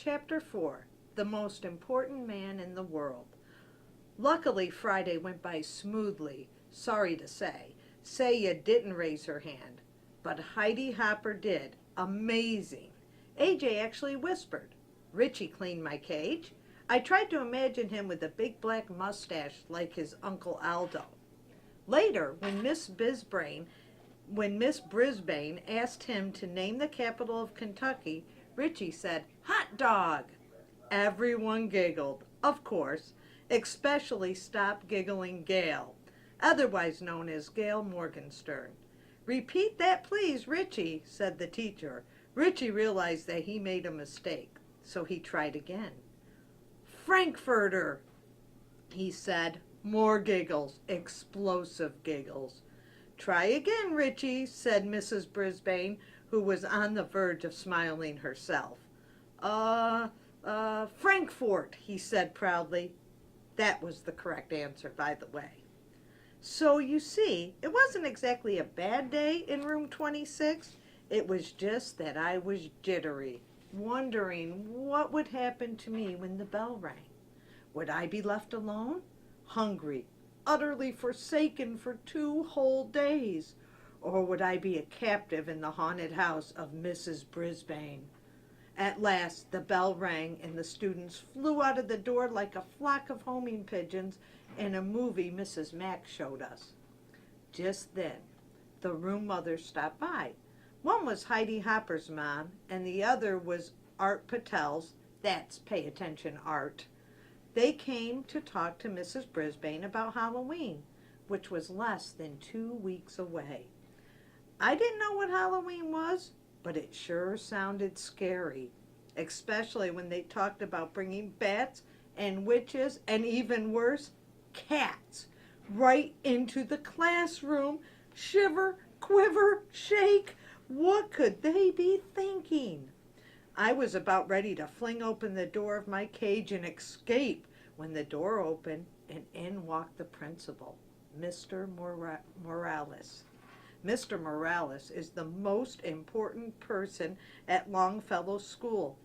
Chapter 4, The Most Important Man in the World. Luckily, Friday went by smoothly, sorry to say. Saya didn't raise her hand, but Heidi Hopper did. Amazing. AJ actually whispered. Richie cleaned my cage. I tried to imagine him with a big black mustache like his Uncle Aldo. Later, when Miss Brisbane asked him to name the capital of Kentucky, Richie said, "Hot dog!" Everyone giggled, of course, especially Stop Giggling Gail, otherwise known as Gail Morgenstern. "Repeat that, please, Richie," said the teacher. Richie realized that he made a mistake, so he tried again. "Frankfurter," he said. More giggles, explosive giggles. "Try again, Richie," said Mrs. Brisbane, who was on the verge of smiling herself. Frankfort," he said proudly. That was the correct answer, by the way. So you see, it wasn't exactly a bad day in room 26. It was just that I was jittery, wondering what would happen to me when the bell rang. Would I be left alone, hungry, utterly forsaken for 2 whole days? Or would I be a captive in the haunted house of Mrs. Brisbane? At last the bell rang and the students flew out of the door like a flock of homing pigeons in a movie Mrs. Mack showed us. Just then, the room mothers stopped by. One was Heidi Hopper's mom, and the other was Art Patel's. That's Pay Attention Art. They came to talk to Mrs. Brisbane about Halloween, which was less than 2 weeks away. I didn't know what Halloween was, but it sure sounded scary, especially when they talked about bringing bats and witches and, even worse, cats right into the classroom. Shiver, quiver, shake. What could they be thinking? I was about ready to fling open the door of my cage and escape when the door opened and in walked the principal, Mr. Morales. Mr. Morales is the most important person at Longfellow School.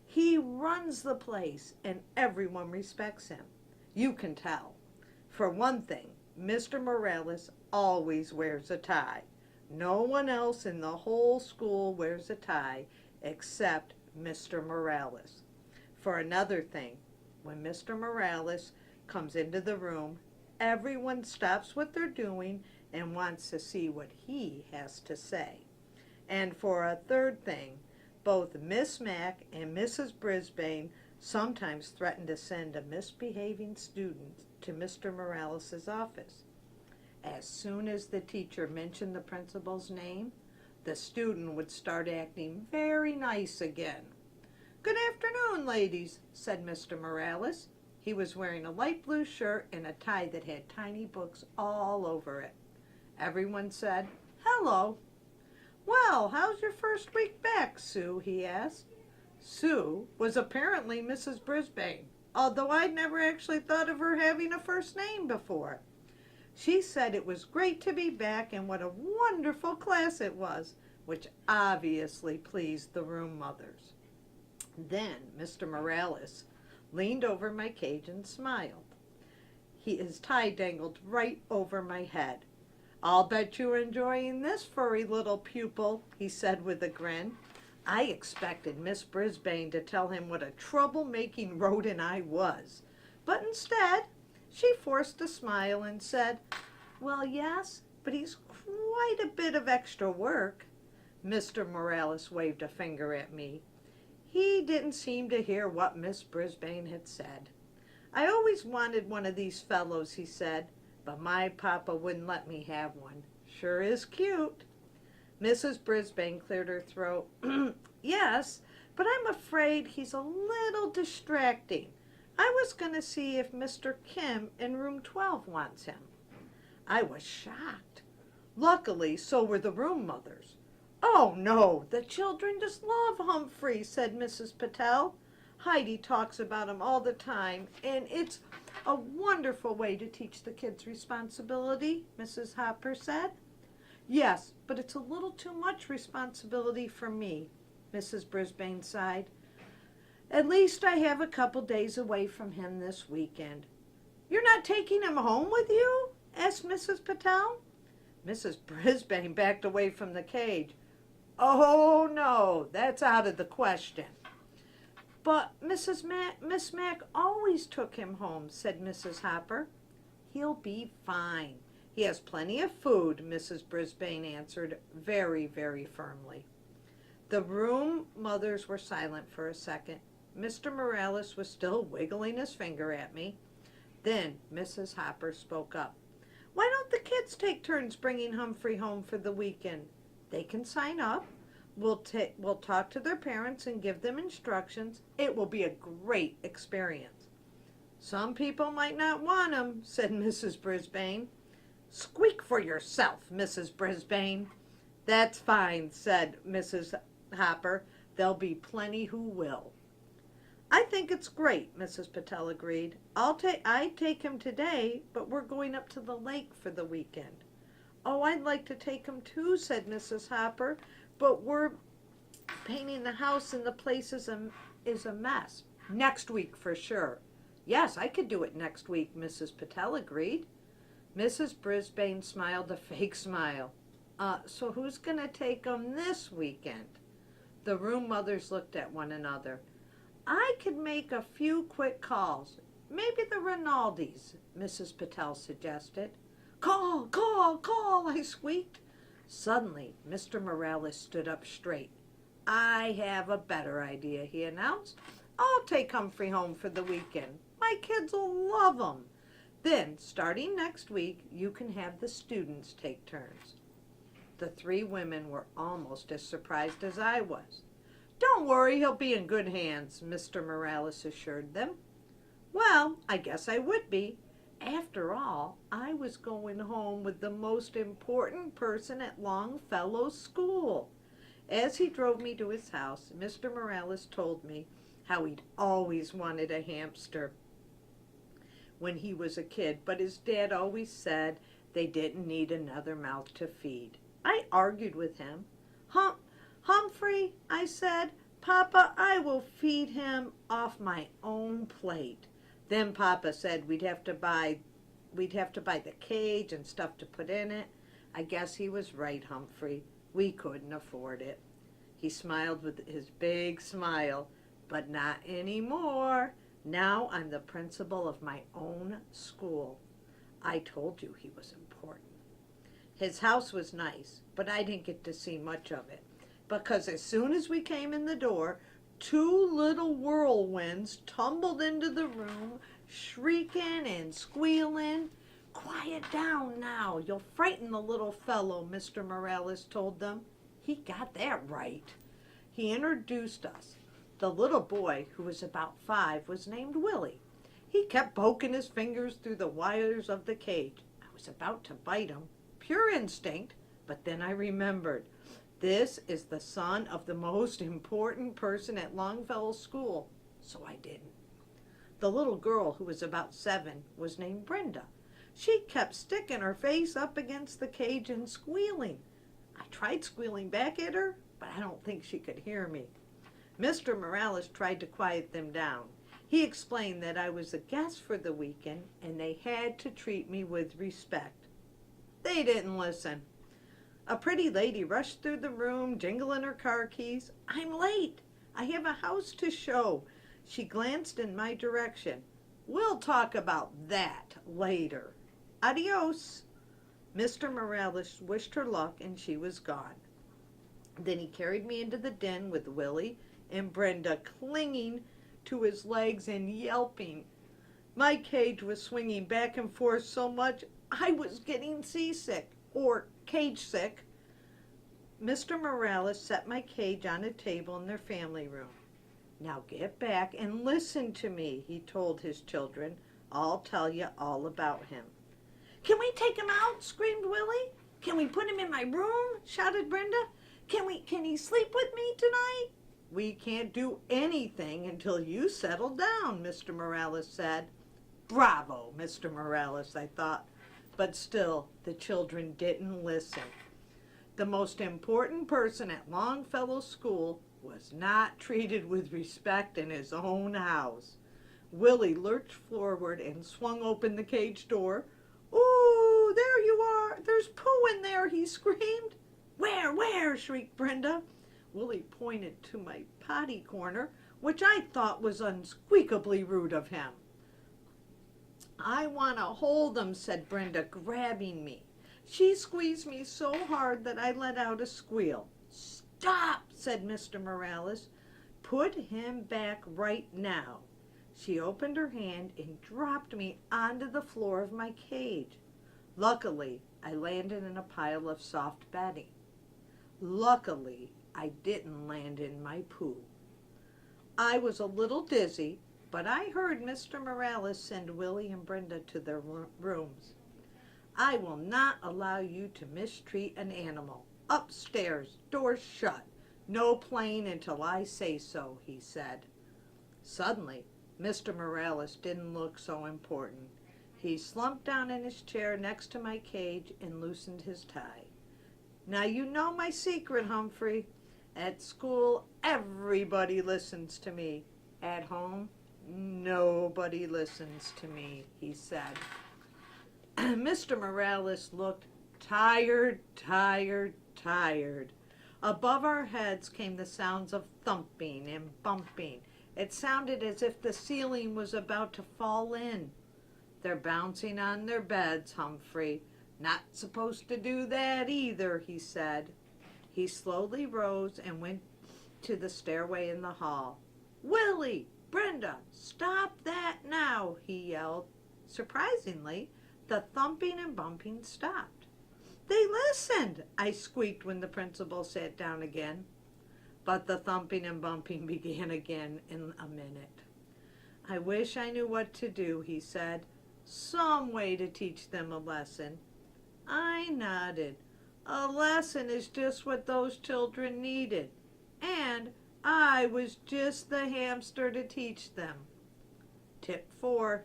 He runs the place and everyone respects him. You can tell. For one thing, Mr. Morales always wears a tie. No one else in the whole school wears a tie except Mr. Morales. For another thing, when Mr. Morales comes into the room, everyone stops what they're doing and wants to see what he has to say. And for a third thing, both Miss Mack and Mrs. Brisbane sometimes threaten to send a misbehaving student to Mr. Morales' office. As soon as the teacher mentioned the principal's name, the student would start acting very nice again. "Good afternoon, ladies," said Mr. Morales. He was wearing a light blue shirt and a tie that had tiny books all over it. Everyone said, "Hello." "Well, how's your first week back, Sue?" he asked. Sue was apparently Mrs. Brisbane, although I'd never actually thought of her having a first name before. She said it was great to be back and what a wonderful class it was, which obviously pleased the room mothers. Then Mr. Morales leaned over my cage and smiled. His tie dangled right over my head. "I'll bet you're enjoying this, furry little pupil," he said with a grin. I expected Miss Brisbane to tell him what a troublemaking rodent I was, but instead she forced a smile and said, "Well, yes, but he's quite a bit of extra work." Mr. Morales waved a finger at me. He didn't seem to hear what Miss Brisbane had said. "I always wanted one of these fellows," he said, "but my papa wouldn't let me have one. Sure is cute." Mrs. Brisbane cleared her throat. "Yes, but I'm afraid he's a little distracting. I was going to see if Mr. Kim in room 12 wants him." I was shocked. Luckily, so were the room mothers. "Oh, no, the children just love Humphrey," said Mrs. Patel. "Heidi talks about him all the time, and it's a wonderful way to teach the kids responsibility," Mrs. Hopper said. "Yes, but it's a little too much responsibility for me," Mrs. Brisbane sighed. At least I have a couple days away from him this weekend. You're not taking him home with you? Asked Mrs. Patel. Mrs. Brisbane backed away from the cage. Oh, no, that's out of the question. But Miss Mac always took him home, said Mrs. Hopper. He'll be fine. He has plenty of food, Mrs. Brisbane answered very, very firmly. The room mothers were silent for a second. Mr. Morales was still wiggling his finger at me. Then Mrs. Hopper spoke up. Why don't the kids take turns bringing Humphrey home for the weekend? They can sign up. We'll talk to their parents and give them instructions. It will be a great experience. Some people might not want him, said Mrs. Brisbane. Squeak for yourself, Mrs. Brisbane. That's fine, said Mrs. Hopper. There'll be plenty who will. I think it's great, Mrs. Patel agreed. I'd take him today, but we're going up to the lake for the weekend. Oh, I'd like to take him too, said Mrs. Hopper, but we're painting the house and the place is a mess. Next week for sure. Yes, I could do it next week, Mrs. Patel agreed. Mrs. Brisbane smiled a fake smile. So who's going to take him this weekend? The room mothers looked at one another. I could make a few quick calls. Maybe the Rinaldis, Mrs. Patel suggested. Call, call, call, I squeaked. Suddenly, Mr. Morales stood up straight. I have a better idea, he announced. I'll take Humphrey home for the weekend. My kids will love him. Then, starting next week, you can have the students take turns. The three women were almost as surprised as I was. Don't worry, he'll be in good hands, Mr. Morales assured them. Well, I guess I would be. After all, I was going home with the most important person at Longfellow School. As he drove me to his house, Mr. Morales told me how he'd always wanted a hamster when he was a kid, but his dad always said they didn't need another mouth to feed. I argued with him. Humphrey, I said, Papa, I will feed him off my own plate. Then Papa said we'd have to buy the cage and stuff to put in it. I guess he was right, Humphrey. We couldn't afford it. He smiled with his big smile, but not anymore. Now I'm the principal of my own school. I told you he was important. His house was nice, but I didn't get to see much of it, because as soon as we came in the door, two little whirlwinds tumbled into the room, shrieking and squealing. Quiet down now, you'll frighten the little fellow, Mr. Morales told them. He got that right. He introduced us. The little boy, who was about 5, was named Willie. He kept poking his fingers through the wires of the cage. I was about to bite him, pure instinct, but then I remembered. This is the son of the most important person at Longfellow School, so I didn't. The little girl, who was about 7, was named Brenda. She kept sticking her face up against the cage and squealing. I tried squealing back at her, but I don't think she could hear me. Mr. Morales tried to quiet them down. He explained that I was a guest for the weekend and they had to treat me with respect. They didn't listen. A pretty lady rushed through the room, jingling her car keys. I'm late. I have a house to show. She glanced in my direction. We'll talk about that later. Adios. Mr. Morales wished her luck and she was gone. Then he carried me into the den with Willie and Brenda clinging to his legs and yelping. My cage was swinging back and forth so much I was getting seasick, or cage sick. Mr. Morales set my cage on a table in their family room. Now get back and listen to me, he told his children. I'll tell you all about him. Can we take him out? Screamed Willie. Can we put him in my room? Shouted Brenda. Can he sleep with me tonight? We can't do anything until you settle down, Mr. Morales said. Bravo, Mr. Morales, I thought. But still, the children didn't listen. The most important person at Longfellow School was not treated with respect in his own house. Willie lurched forward and swung open the cage door. "Ooh, there you are! There's poo in there!" he screamed. "Where, where?" shrieked Brenda. Willie pointed to my potty corner, which I thought was unsqueakably rude of him. "I want to hold him," said Brenda, grabbing me. She squeezed me so hard that I let out a squeal. "Stop," said Mr. Morales. "Put him back right now." She opened her hand and dropped me onto the floor of my cage. Luckily, I landed in a pile of soft bedding. Luckily, I didn't land in my poo. I was a little dizzy, but I heard Mr. Morales send Willie and Brenda to their rooms. "I will not allow you to mistreat an animal. Upstairs, doors shut. No playing until I say so," he said. Suddenly, Mr. Morales didn't look so important. He slumped down in his chair next to my cage and loosened his tie. "Now you know my secret, Humphrey. At school, everybody listens to me. At home, nobody listens to me," he said. Mr. Morales looked tired, tired, tired. Above our heads came the sounds of thumping and bumping. It sounded as if the ceiling was about to fall in. "They're bouncing on their beds, Humphrey. Not supposed to do that either," he said. He slowly rose and went to the stairway in the hall. "Willie, Brenda, stop that now," he yelled. Surprisingly, the thumping and bumping stopped. "They listened," I squeaked when the principal sat down again. But the thumping and bumping began again in a minute. "I wish I knew what to do," he said. "Some way to teach them a lesson." I nodded. A lesson is just what those children needed. And I was just the hamster to teach them. Tip 4.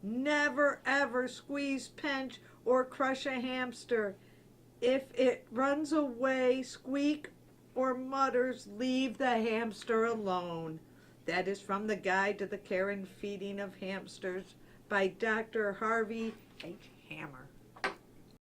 Never ever squeeze, pinch, or crush a hamster. If it runs away, squeak, or mutters, leave the hamster alone. That is from the Guide to the Care and Feeding of Hamsters by Dr. Humphrey Ch4.